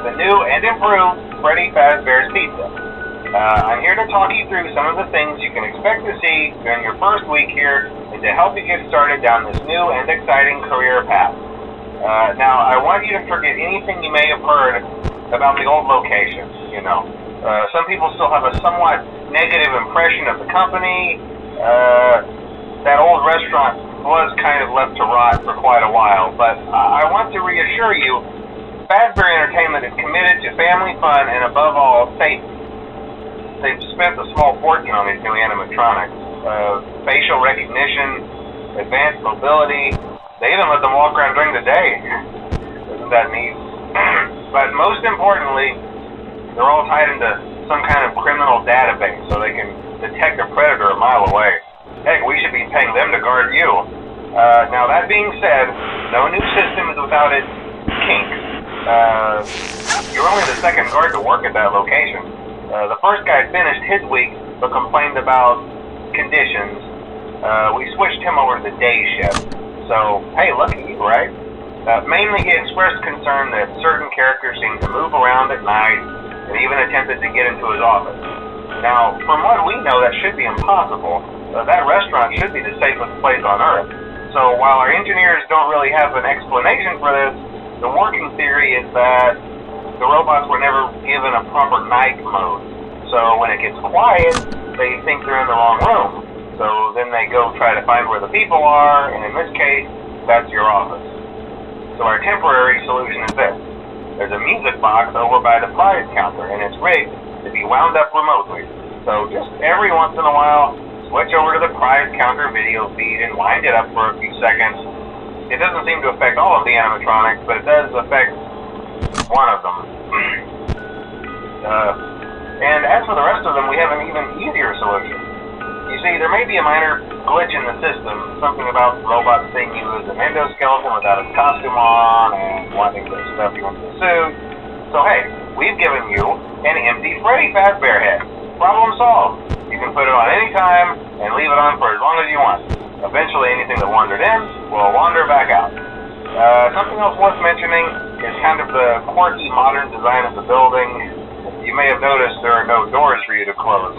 the new and improved Freddy Fazbear's Pizza. I'm here to talk you through some of the things you can expect to see during your first week here and to help you get started down this new and exciting career path. Now, I want you to forget anything you may have heard about the old location, you know. Some people still have a somewhat negative impression of the company. That old restaurant was kind of left to rot for quite a while, but I want to reassure you, Fazbear Entertainment is committed to family fun and above all, safety. They've spent a small fortune on these new animatronics. Facial recognition, advanced mobility, they even let them walk around during the day. Isn't that neat? But most importantly, they're all tied into some kind of criminal database so they can detect a predator a mile away. Heck, we should be paying them to guard you. Now that being said, no new system is without its kinks. You're only the second guard to work at that location. The first guy finished his week but complained about conditions. We switched him over to the day shift. So, hey, lucky you, right? Mainly he expressed concern that certain characters seemed to move around at night and even attempted to get into his office. Now, from what we know, that should be impossible. That restaurant should be the safest place on Earth. So while our engineers don't really have an explanation for this, the working theory is that the robots were never given a proper night mode. So when it gets quiet, they think they're in the wrong room. So then they go try to find where the people are, and in this case, that's your office. So our temporary solution is this. There's a music box over by the prize counter, and it's rigged to be wound up remotely. So just every once in a while, switch over to the prize counter video feed and wind it up for a few seconds. It doesn't seem to affect all of the animatronics, but it does affect one of them. And as for the rest of them, we have an even easier solution. You see, there may be a minor glitch in the system, something about robots seeing you as an endoskeleton without a costume on and wanting to stuff you into a suit. So hey, we've given you an empty Freddy Fazbear head. Problem solved. You can put it on any time and leave it on for as long as you want. Eventually anything that wandered in will wander back out. Something else worth mentioning is kind of the quirky modern design of the building. You may have noticed there are no doors for you to close.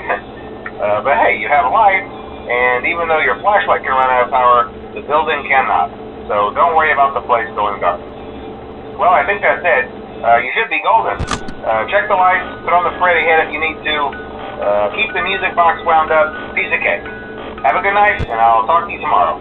But hey, you have lights, and even though your flashlight can run out of power, the building cannot. So don't worry about the place going dark. Well, I think that's it. You should be golden. Check the lights, put on the Freddy head if you need to. Keep the music box wound up. Piece of cake. Have a good night, and I'll talk to you tomorrow.